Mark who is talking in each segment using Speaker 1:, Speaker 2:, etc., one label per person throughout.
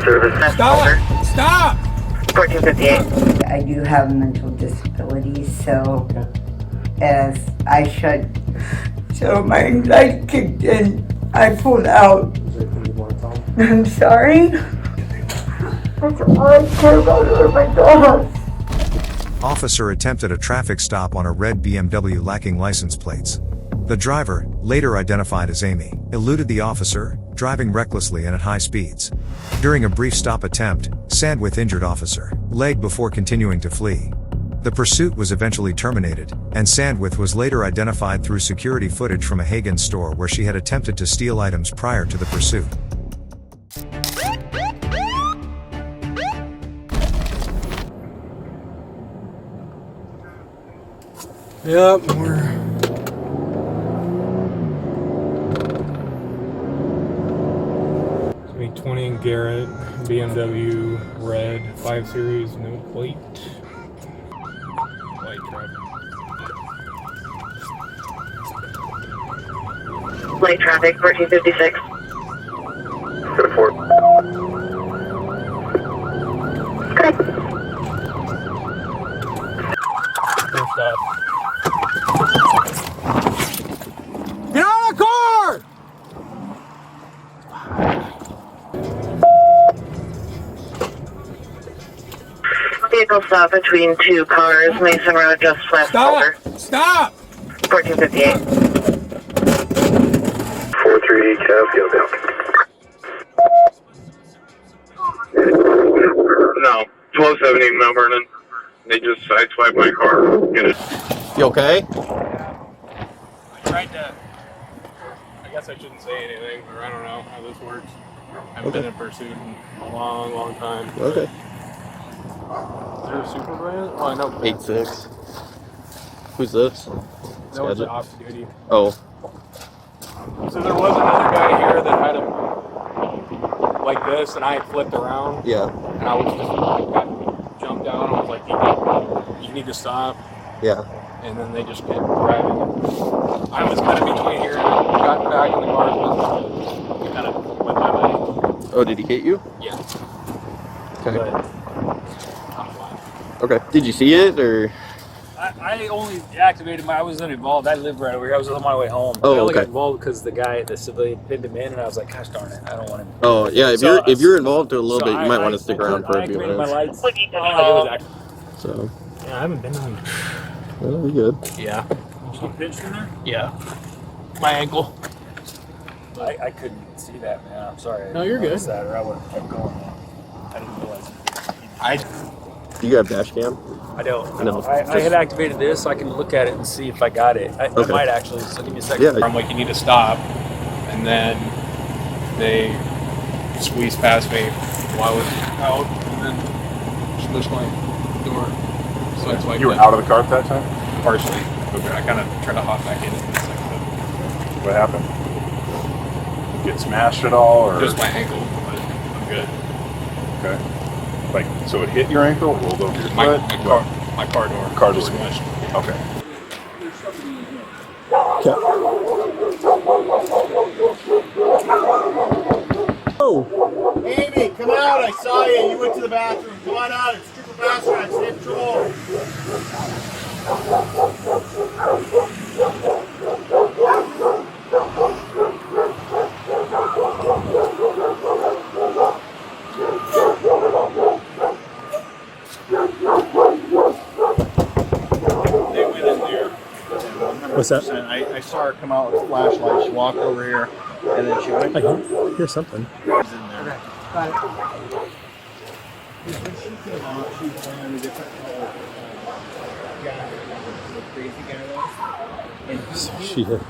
Speaker 1: service.
Speaker 2: Stop! Stop!
Speaker 1: 1458.
Speaker 3: I do have mental disabilities, so as I should. So my anxiety kicked in. I pulled out.
Speaker 4: Is there anything you want to tell them?
Speaker 3: I'm sorry. That's all I care about are my dogs.
Speaker 5: Officer attempted a traffic stop on a red BMW lacking license plates. The driver, later identified as Amy, eluded the officer, driving recklessly and at high speeds. During a brief stop attempt, Sandwith injured officer leg before continuing to flee. The pursuit was eventually terminated, and Sandwith was later identified through security footage from a Hagen store where she had attempted to steal items prior to the pursuit.
Speaker 2: Yep, we're... It's me 20 and Garrett, BMW red 5 Series, no plate. White traffic.
Speaker 1: Light traffic, 1456.
Speaker 4: Good report.
Speaker 2: First up. Get out of the car!
Speaker 1: Vehicle stop between two cars. Mason Road just flashed over.
Speaker 2: Stop!
Speaker 1: 1458.
Speaker 4: 438 Cav, go down.
Speaker 6: No, 1278 Mount Vernon. They just sideswiped my car. Get it.
Speaker 7: You okay?
Speaker 2: I tried to... I guess I shouldn't say anything, or I don't know how this works. I've been in pursuit in a long, long time.
Speaker 7: Okay.
Speaker 2: Is there a super brand? Oh, I know.
Speaker 7: 8-6. Who's this?
Speaker 2: That was off duty.
Speaker 7: Oh.
Speaker 2: So there was another guy here that had him like this, and I had flipped around.
Speaker 7: Yeah.
Speaker 2: And I was just got jumped out. And I was like, you need to stop.
Speaker 7: Yeah.
Speaker 2: And then they just kept driving. I was kind of between here and got back in the car. But it kind of went my way.
Speaker 7: Oh, did he hit you?
Speaker 2: Yeah.
Speaker 7: Okay.
Speaker 2: But I'm fine.
Speaker 7: Okay. Did you see it or?
Speaker 8: I only activated I wasn't involved. I live right over here. I was on my way home.
Speaker 7: Oh,
Speaker 8: I only got
Speaker 7: okay.
Speaker 8: involved because the civilian pinned him in, and I was like, gosh darn it, I don't want him.
Speaker 7: Oh, yeah. If you're involved to a little bit, you might want to stick around for a few
Speaker 8: activated my
Speaker 7: minutes.
Speaker 8: lights. All I did was
Speaker 7: So.
Speaker 8: yeah, I haven't been on.
Speaker 7: Well, you good?
Speaker 8: Yeah. You pinched in there?
Speaker 2: Yeah. My ankle.
Speaker 8: I couldn't see that, man. I'm sorry.
Speaker 2: No, you're good.
Speaker 8: That, or I would have kept going. I didn't realize.
Speaker 7: Do you have dash cam?
Speaker 8: I don't.
Speaker 7: No.
Speaker 8: I had activated this so I can look at it and see if I got it. I might actually. So give me a second.
Speaker 7: Yeah.
Speaker 2: I'm like, you need to stop. And then they squeezed past me while I was out, and then smushed my door. So that's why
Speaker 4: You were out of the car at that time?
Speaker 2: partially. Okay. I kind of tried to hop back in.
Speaker 4: What happened? Get smashed at all, or
Speaker 2: Just my ankle, but I'm good.
Speaker 4: okay? Like, so it hit your ankle, rolled over your
Speaker 2: My
Speaker 4: foot.
Speaker 2: car door.
Speaker 4: Car
Speaker 2: just
Speaker 4: door.
Speaker 2: smushed.
Speaker 4: Okay.
Speaker 7: Oh.
Speaker 9: Amy, come out. I saw you. You went to the bathroom. Come on out. It's Trooper Bastrop. State Patrol. They went in there.
Speaker 7: What's that?
Speaker 9: I saw her come out with a flashlight. She walked over here, and then she went.
Speaker 7: I can hear something.
Speaker 9: She was in there. When she came out, she was wearing a different color guy, the crazy guy was. And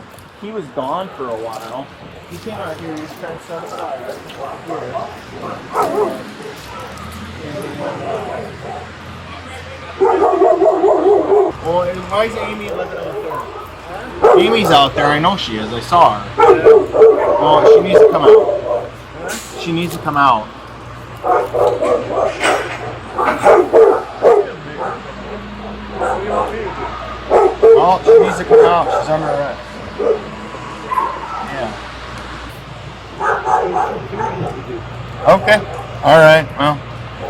Speaker 9: he was gone for a while. He came out here, he was trying to set aside Well, why is Amy living out there? Amy's out there, I know she is, I saw her. Well, she needs to come out. She needs to come out. Well, she needs to come out. She's under arrest. Yeah. Okay. All right. Well,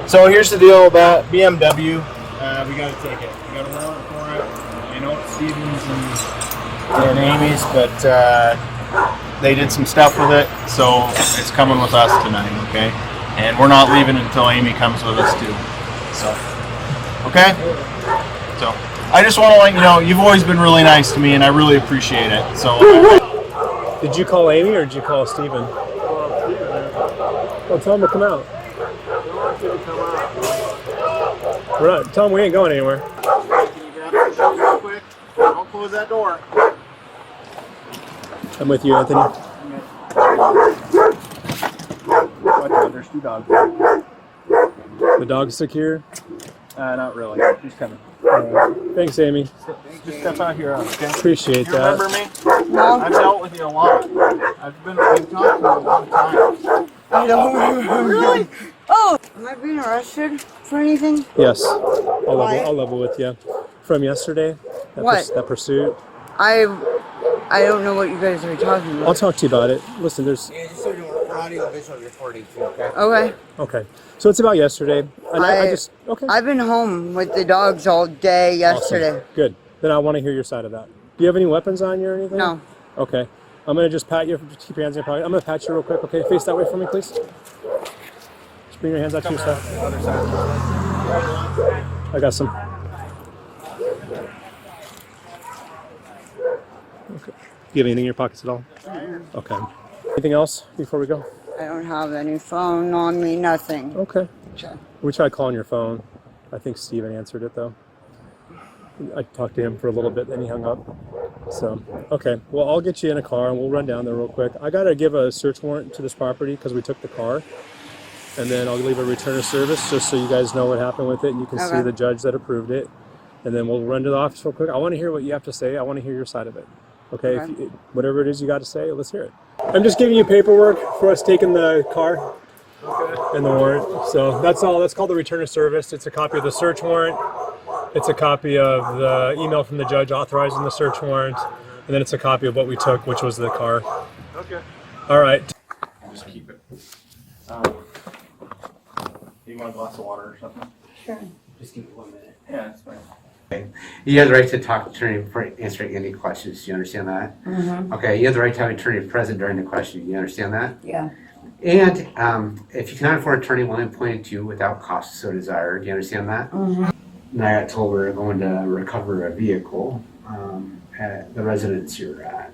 Speaker 9: so here's the deal about BMW. We got a ticket. We got a warrant for it. I know it's Stevens and Amy's, but they did some stuff with it, so it's coming with us tonight, okay? And we're not leaving until Amy comes with us too. So, okay? So, I just want to let you know, you've always been really nice to me, and I really appreciate it. So,
Speaker 8: Did you call Amy or did you call Steven? Well, tell him to come out. We're not, tell him we ain't going anywhere.
Speaker 9: can you grab some shoes real quick? Don't close that door.
Speaker 8: I'm with you, Anthony.
Speaker 9: What? There's 2 dogs.
Speaker 8: The dog's secure.
Speaker 9: Not really. He's coming.
Speaker 8: Thanks, Amy.
Speaker 9: Just step out here, okay?
Speaker 8: Appreciate
Speaker 9: You
Speaker 8: that.
Speaker 9: remember me? I've dealt with you a lot. We've talked to you a long time.
Speaker 3: Really? Oh, am I being arrested for anything?
Speaker 8: Yes,
Speaker 3: Why?
Speaker 8: I'll level with you. From yesterday,
Speaker 3: What?
Speaker 8: that pursuit.
Speaker 3: I don't know what you guys are talking about.
Speaker 8: I'll talk to you about it. Listen, there's
Speaker 10: Yeah, just so you know, we're audio visual recording too, okay?
Speaker 3: Okay.
Speaker 8: okay. So it's about yesterday. And I just okay.
Speaker 3: I've been home with the dogs all day yesterday.
Speaker 8: Awesome. Good. Then I want to hear your side of that. Do you have any weapons on you or anything?
Speaker 3: No.
Speaker 8: Okay. I'm gonna just pat you. Just keep your hands in your pocket. I'm gonna pat you real quick. Okay. Face that way for me, please. Just bring your hands out to your side. I got some. Okay. Do you have anything in your pockets at all? Okay. Anything else before we go?
Speaker 3: I don't have any phone on me, nothing.
Speaker 8: Okay.
Speaker 3: Sure.
Speaker 8: We tried calling your phone. I think Steven answered it though. I talked to him for a little bit, then he hung up. So, okay. Well, I'll get you in a car and we'll run down there real quick. I got to give a search warrant to this property because we took the car. And then I'll leave a return of service just so you guys know what happened with it and you can see the judge that approved it. And then we'll run to the office real quick. I want to hear what you have to say. I want to hear your side of it. Okay? If you, whatever it is you got to say, let's hear it. I'm just giving you paperwork for us taking the car and the warrant. So that's all. That's called the return of service. It's a copy of the search warrant. It's a copy of the email from the judge authorizing the search warrant. And then it's a copy of what we took, which was the car.
Speaker 9: Okay.
Speaker 8: All right.
Speaker 9: Just keep it. Do you want a glass of water or something?
Speaker 3: Sure.
Speaker 10: Just give me 1 minute.
Speaker 9: Yeah, that's fine.
Speaker 10: You have the right to talk to attorney for answering any questions. Do you understand that?
Speaker 3: Mm-hmm.
Speaker 10: Okay, you have the right to have an attorney present during the question. You understand that?
Speaker 3: Yeah.
Speaker 10: And if you cannot afford an attorney, will appoint you without cost so desired. Do you understand that?
Speaker 3: Mm-hmm.
Speaker 10: And I got told we're going to recover a vehicle at the residence you're at.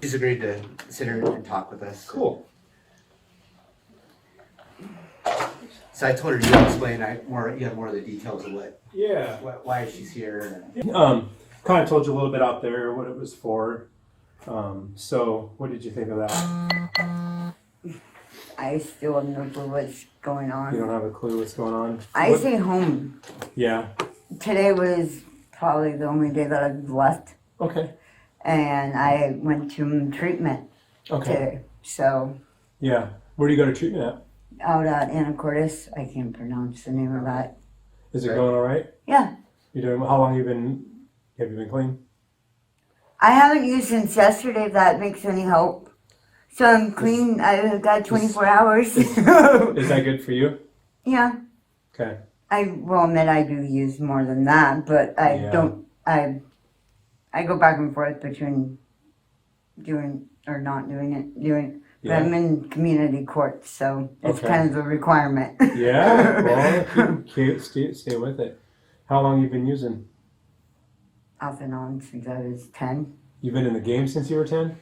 Speaker 10: She's agreed to sit here and talk with us.
Speaker 8: Cool.
Speaker 10: So I told her you explain you have more of the details of
Speaker 8: Yeah.
Speaker 10: why she's here.
Speaker 8: Kind of told you a little bit out there what it was for. So what did you think of that?
Speaker 3: I still have no clue what's going on.
Speaker 8: You don't have a clue what's going on?
Speaker 3: I stay home.
Speaker 8: Yeah.
Speaker 3: Today was probably the only day that I've left.
Speaker 8: Okay.
Speaker 3: And I went to treatment today. So
Speaker 8: Yeah. Where do you go to treatment at?
Speaker 3: out at Anacortes, I can't pronounce the name of that.
Speaker 8: Is it going all right?
Speaker 3: Yeah.
Speaker 8: You doing? How long have you been clean?
Speaker 3: I haven't used since yesterday, if that makes any help. So I'm clean. I've got 24 hours.
Speaker 8: Is that good for you?
Speaker 3: Yeah.
Speaker 8: Okay.
Speaker 3: I will admit I do use more than that, but I don't. I go back and forth between doing or not doing it. But I'm in community court, so it's kind of a requirement.
Speaker 8: Yeah. Well, stay with it. How long you been using?
Speaker 3: Off and on since I was 10.
Speaker 8: You've been in the game since you were 10?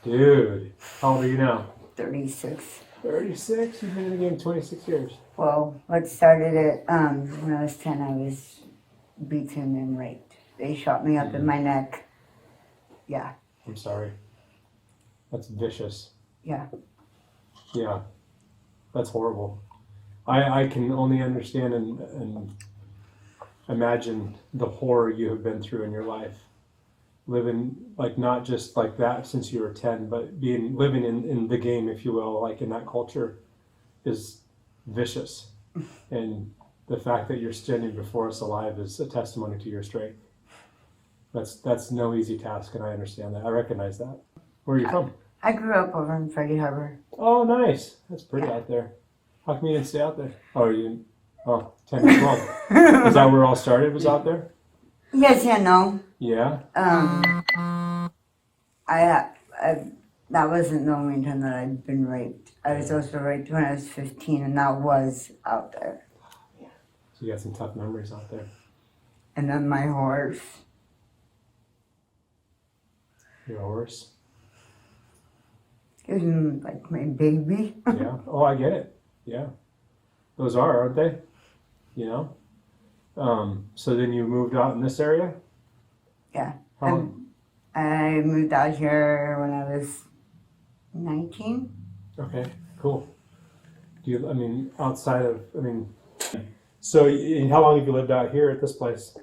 Speaker 8: Dude, how old are you now?
Speaker 3: 36.
Speaker 8: 36? You've been in the game 26 years.
Speaker 3: Well, what started it, when I was 10, I was beaten and raped. They shot me up in my neck. Yeah.
Speaker 8: I'm sorry. That's vicious.
Speaker 3: Yeah.
Speaker 8: Yeah. That's horrible. I can only understand and imagine the horror you have been through in your life. Living, like, not just like that since you were 10, but living in the game, if you will, like in that culture is vicious. And the fact that you're standing before us alive is a testimony to your strength. That's no easy task, and I understand that. I recognize that. Where are you from?
Speaker 3: I grew up over in Freddie Harbor.
Speaker 8: Oh, nice. That's pretty out there. How come you didn't stay out there? Oh, you didn't? Oh, 10 to 12. Is that where it all started, was out there?
Speaker 3: Yes, yeah, no.
Speaker 8: Yeah?
Speaker 3: That wasn't the only time that I'd been raped. I was also raped when I was 15, and that was out there.
Speaker 8: So you got some tough memories out there.
Speaker 3: And then my horse.
Speaker 8: Your horse?
Speaker 3: It was like my baby.
Speaker 8: Yeah. Oh, I get it. Yeah. Those are, aren't they? You know? So then you moved out in this area?
Speaker 3: Yeah.
Speaker 8: How,
Speaker 3: I moved out here when I was 19.
Speaker 8: okay, cool. Do you, I mean, outside of, I mean, so how long have you lived out here at this place?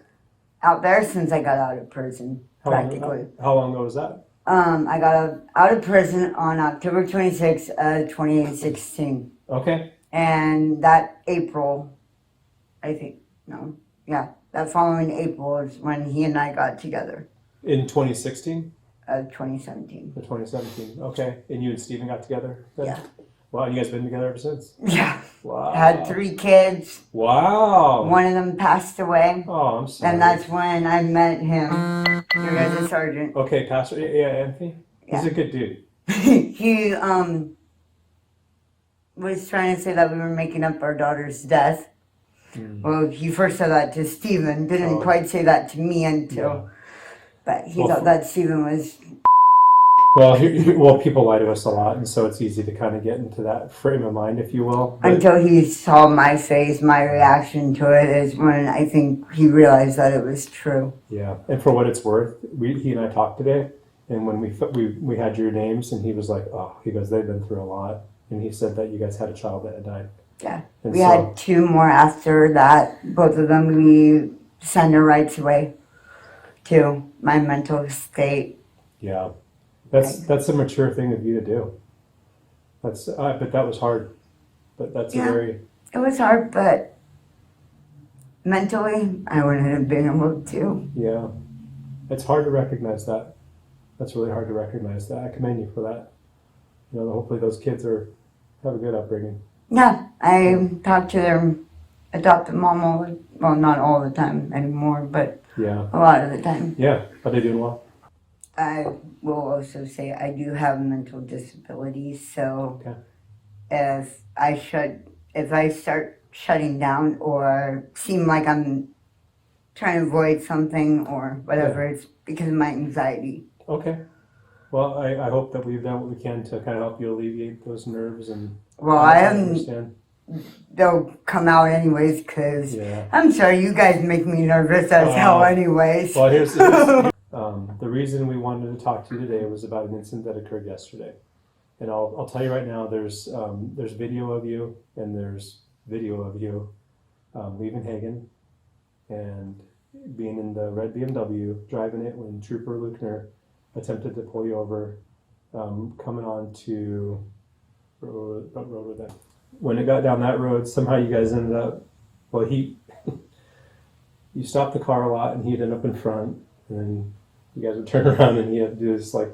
Speaker 3: Out there since I got out of prison, practically.
Speaker 8: How long ago was that?
Speaker 3: I got out of prison on October 26, 2016.
Speaker 8: Okay.
Speaker 3: And that April, I think, no, yeah, that following April is when he and I got together.
Speaker 8: In 2016?
Speaker 3: 2017.
Speaker 8: Or 2017. Okay. And you and Steven got together then?
Speaker 3: Yeah.
Speaker 8: Wow, and you guys been together ever since?
Speaker 3: Yeah.
Speaker 8: Wow.
Speaker 3: Had 3 kids.
Speaker 8: Wow.
Speaker 3: One of them passed away.
Speaker 8: Oh, I'm sorry.
Speaker 3: And that's when I met him. Your guys' sergeant.
Speaker 8: Okay, Pastor, yeah, Anthony? He's a good dude.
Speaker 3: He was trying to say that we were making up our daughter's death. Well, he first said that to Steven. Didn't quite say that to me until... But he thought that Steven was...
Speaker 8: Well, people lie to us a lot, and so it's easy to kind of get into that frame of mind, if you will. But
Speaker 3: until he saw my face, my reaction to it is when I think he realized that it was true.
Speaker 8: Yeah, and for what it's worth, he and I talked today, and when we had your names, and he was like, oh, he goes, they've been through a lot, and he said that you guys had a child that had died.
Speaker 3: Yeah,
Speaker 8: and
Speaker 3: we had 2 more after that. Both of them we sent our rights away to my mental state.
Speaker 8: Yeah. That's a mature thing of you to do. But that was hard. But that's a very...
Speaker 3: It was hard, but mentally, I wouldn't have been able to.
Speaker 8: Yeah. It's hard to recognize that. That's really hard to recognize that. I commend you for that. You know, hopefully those kids have a good upbringing.
Speaker 3: Yeah, I talk to their adopted mom well, not all the time anymore, but a lot of the time.
Speaker 8: Yeah. Are they doing well?
Speaker 3: I will also say I do have mental disabilities, so if I start shutting down or seem like I'm trying to avoid something or whatever, it's because of my anxiety.
Speaker 8: Okay. Well, I hope that we've done what we can to kind of help you alleviate those nerves and...
Speaker 3: Well, I understand. They'll come out anyways, because I'm sorry, you guys make me nervous as hell anyways.
Speaker 8: Well, here's the reason we wanted to talk to you today was about an incident that occurred yesterday. And I'll tell you right now, there's video of you, and there's video of you leaving Hagen and being in the red BMW, driving it when Trooper Luckner attempted to pull you over, coming on to... What road was that? When it got down that road, somehow you guys ended up, well, you stopped the car a lot, and he'd end up in front, and then you guys would turn around, and he had to do this like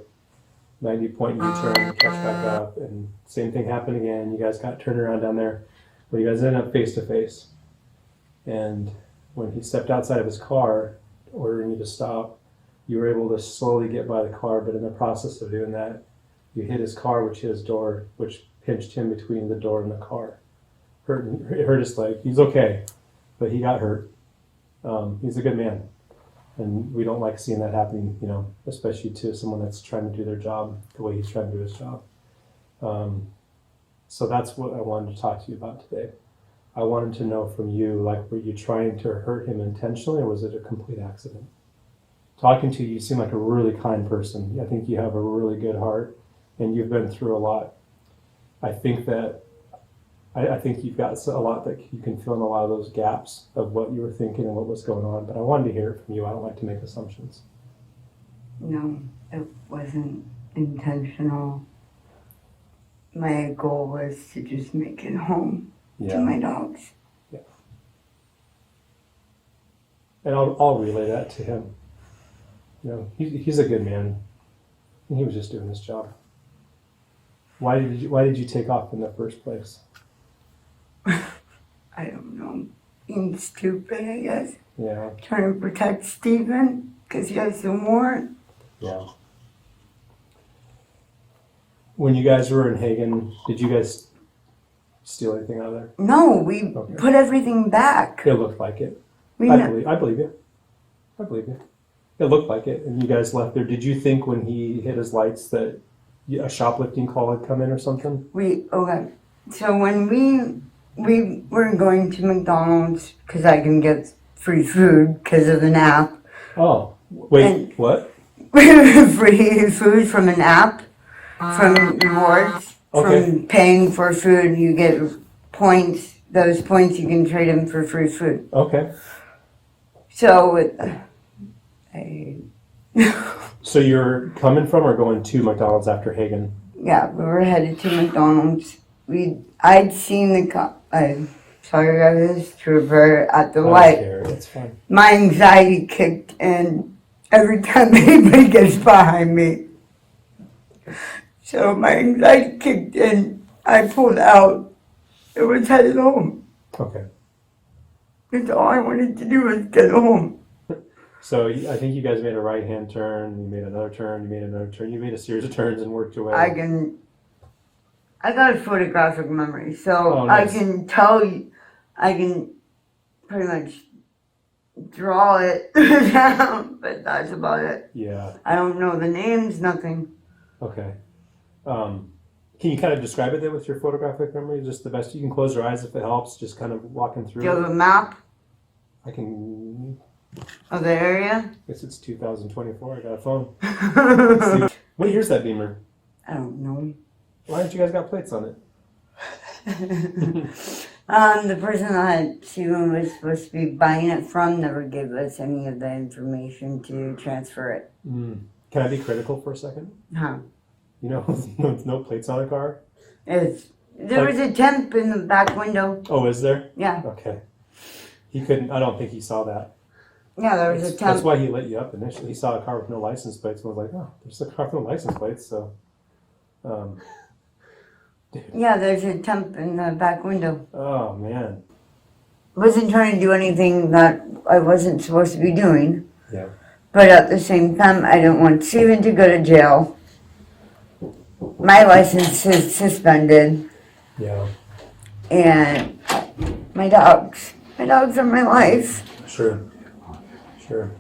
Speaker 8: 90-point U-turn and catch back up, and same thing happened again. You guys got turned around down there, but you guys ended up face to face. And when he stepped outside of his car, ordering you to stop, you were able to slowly get by the car, but in the process of doing that, you hit his car, which hit his door, which pinched him between the door and the car. It hurt his leg. He's okay, but he got hurt. He's a good man, and we don't like seeing that happening, you know, especially to someone that's trying to do their job the way he's trying to do his job. So that's what I wanted to talk to you about today. I wanted to know from you, like, were you trying to hurt him intentionally, or was it a complete accident? Talking to you, you seem like a really kind person. I think you have a really good heart, and you've been through a lot. I think you've got a lot that you can fill in a lot of those gaps of what you were thinking and what was going on, but I wanted to hear it from you. I don't like to make assumptions.
Speaker 3: No, it wasn't intentional. My goal was to just make it home to my dogs.
Speaker 8: Yeah. And I'll relay that to him. You know, he's a good man, and he was just doing his job. Why did you take off in the first place?
Speaker 3: I don't know. Being stupid, I guess.
Speaker 8: Yeah.
Speaker 3: Trying to protect Stephen because he has some warrant.
Speaker 8: Yeah. When you guys were in Hagen, did you guys steal anything out of there?
Speaker 3: No, we
Speaker 8: Okay.
Speaker 3: put everything back.
Speaker 8: It looked like it.
Speaker 3: We
Speaker 8: I
Speaker 3: ne-
Speaker 8: believe you. I believe you. It looked like it, and you guys left there. Did you think when he hit his lights that a shoplifting call had come in or something?
Speaker 3: Okay. So when we were going to McDonald's because I can get free food because of an app.
Speaker 8: Oh, wait,
Speaker 3: And-
Speaker 8: what?
Speaker 3: Free food from an app, from rewards,
Speaker 8: Okay.
Speaker 3: from paying for food. You get points. Those points you can trade them for free food.
Speaker 8: Okay.
Speaker 3: So,
Speaker 8: So you're coming from or going to McDonald's after Hagen?
Speaker 3: yeah, we were headed to McDonald's. I'd seen the I saw your guys' trooper at the
Speaker 8: I don't
Speaker 3: light.
Speaker 8: care. It's fine.
Speaker 3: My anxiety kicked in every time anybody gets behind me. So my anxiety kicked in. I pulled out. It was headed home.
Speaker 8: Okay.
Speaker 3: That's all I wanted to do was get home.
Speaker 8: So I think you guys made a right-hand turn. You made another turn. You made another turn. You made a series of turns and worked your way.
Speaker 3: I got a photographic memory, so
Speaker 8: Oh, nice.
Speaker 3: I can tell you. I can pretty much draw it down, but that's about it.
Speaker 8: Yeah.
Speaker 3: I don't know the names, nothing.
Speaker 8: Okay. Can you kind of describe it then with your photographic memory? Just the best you can. Close your eyes if it helps. Just kind of walking
Speaker 3: Do
Speaker 8: through.
Speaker 3: you have a map
Speaker 8: I can.
Speaker 3: of the area?
Speaker 8: Guess it's 2024. I got a phone. What year's that Beamer?
Speaker 3: I don't know.
Speaker 8: Why haven't you guys got plates on it?
Speaker 3: The person that Steven was supposed to be buying it from never gave us any of the information to transfer it.
Speaker 8: Can I be critical for a second?
Speaker 3: Huh.
Speaker 8: You know, with no plates on a car?
Speaker 3: There was a temp in the back window.
Speaker 8: Oh, is there?
Speaker 3: Yeah.
Speaker 8: Okay. He couldn't, I don't think he saw that.
Speaker 3: Yeah, there was a temp.
Speaker 8: That's why he lit you up initially. He saw a car with no license plates and was like, oh, there's a car with no license plates, so.
Speaker 3: Yeah, there's a temp in the back window.
Speaker 8: Oh, man.
Speaker 3: Wasn't trying to do anything that I wasn't supposed to be doing.
Speaker 8: Yeah.
Speaker 3: But at the same time, I don't want Steven to go to jail. My license is suspended.
Speaker 8: Yeah.
Speaker 3: And my dogs. My dogs are my life.
Speaker 8: Sure. Sure.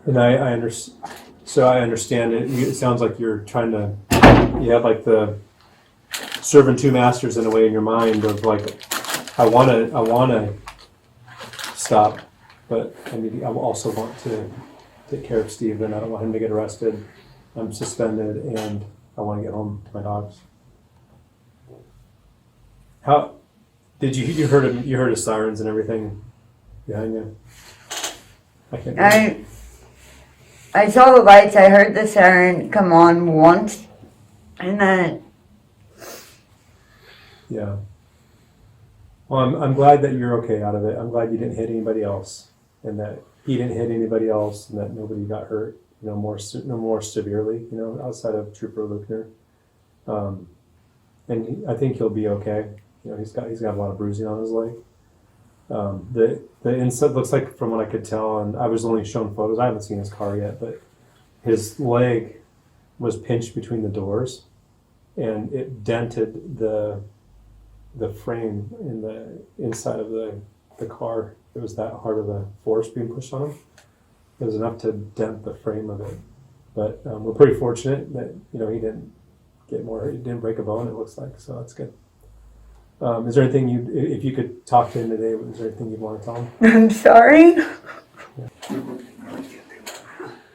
Speaker 8: And I understand. So I understand it. It sounds like you're trying to, you have like the serving two masters in a way in your mind of like, I want to stop, but I also want to take care of Steven. I don't want him to get arrested. I'm suspended and I want to get home to my dogs. How did you heard him? You heard his sirens and everything behind you.
Speaker 3: I saw the lights. I heard the siren come on once, and then
Speaker 8: yeah. Well, I'm glad that you're okay out of it. I'm glad you didn't hit anybody else, and that he didn't hit anybody else, and that nobody got hurt. You know, no more severely. You know, outside of Trooper Luckner. And I think he'll be okay. You know, he's got a lot of bruising on his leg. The inside looks like, from what I could tell, and I was only shown photos. I haven't seen his car yet, but his leg was pinched between the doors, and it dented the frame in the inside of the car. It was that hard of a force being pushed on him. It was enough to dent the frame of it. But we're pretty fortunate that he didn't get more. He didn't break a bone. It looks like, so that's good. Is there anything if you could talk to him today? Is there anything you'd want to tell him?
Speaker 3: I'm sorry.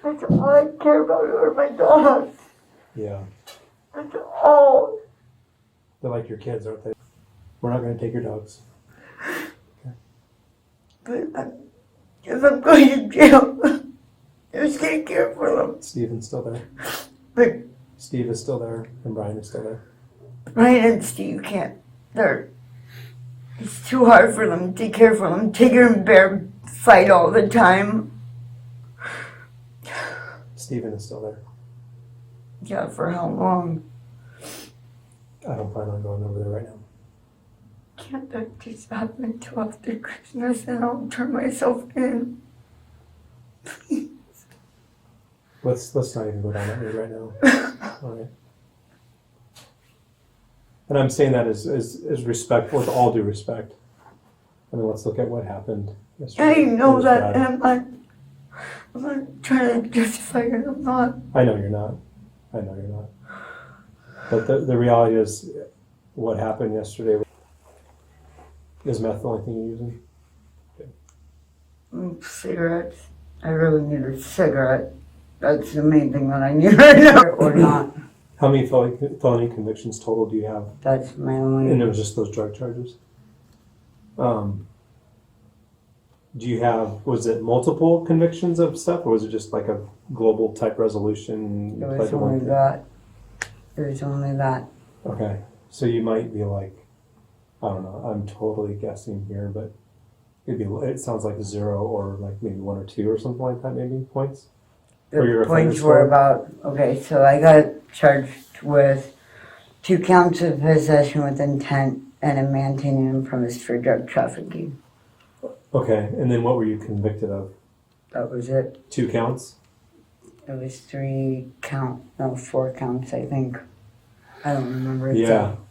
Speaker 3: That's all I care about are my dogs.
Speaker 8: Yeah.
Speaker 3: That's all.
Speaker 8: They're like your kids, aren't they? We're not going to take your dogs.
Speaker 3: But if I'm going to jail, who's going to care for them?
Speaker 8: Steven's still there.
Speaker 3: But
Speaker 8: Steve is still there, and Brian is still there.
Speaker 3: Brian and Steve can't. It's too hard for them to take care of them. Tigger and Bear fight all the time.
Speaker 8: Steven is still there.
Speaker 3: Yeah, for how long?
Speaker 8: I don't plan on going over there right now.
Speaker 3: Can't that just happen until after Christmas and I'll turn myself in?
Speaker 8: Let's not even go down that road right now. All right. And I'm saying that as respect, with all due respect. I mean, let's look at what happened yesterday.
Speaker 3: I know
Speaker 8: It was
Speaker 3: that,
Speaker 8: bad.
Speaker 3: and I'm not trying to justify it. I'm not.
Speaker 8: I know you're not. I know you're not. But the reality is, what happened yesterday. Is meth the only thing you're using?
Speaker 3: Cigarettes. I really need a cigarette. That's the main thing that I need right now. Or not.
Speaker 8: How many felony convictions total do you have?
Speaker 3: That's my only.
Speaker 8: And it was just those drug charges? Do you have, was it multiple convictions of stuff, or was it just like a global type resolution?
Speaker 3: It was only that. It was only that.
Speaker 8: Okay, so you might be like, I don't know, I'm totally guessing here, but it sounds like 0 or like maybe 1 or 2 or something like that, maybe points? Or your
Speaker 3: The points
Speaker 8: offender
Speaker 3: were
Speaker 8: score?
Speaker 3: about, okay, so I got charged with 2 counts of possession with intent and a maintaining him premise for drug trafficking.
Speaker 8: Okay, and then what were you convicted of?
Speaker 3: That was it.
Speaker 8: 2 counts?
Speaker 3: It was 4 counts, I think. I don't remember.
Speaker 8: Yeah,
Speaker 3: exactly.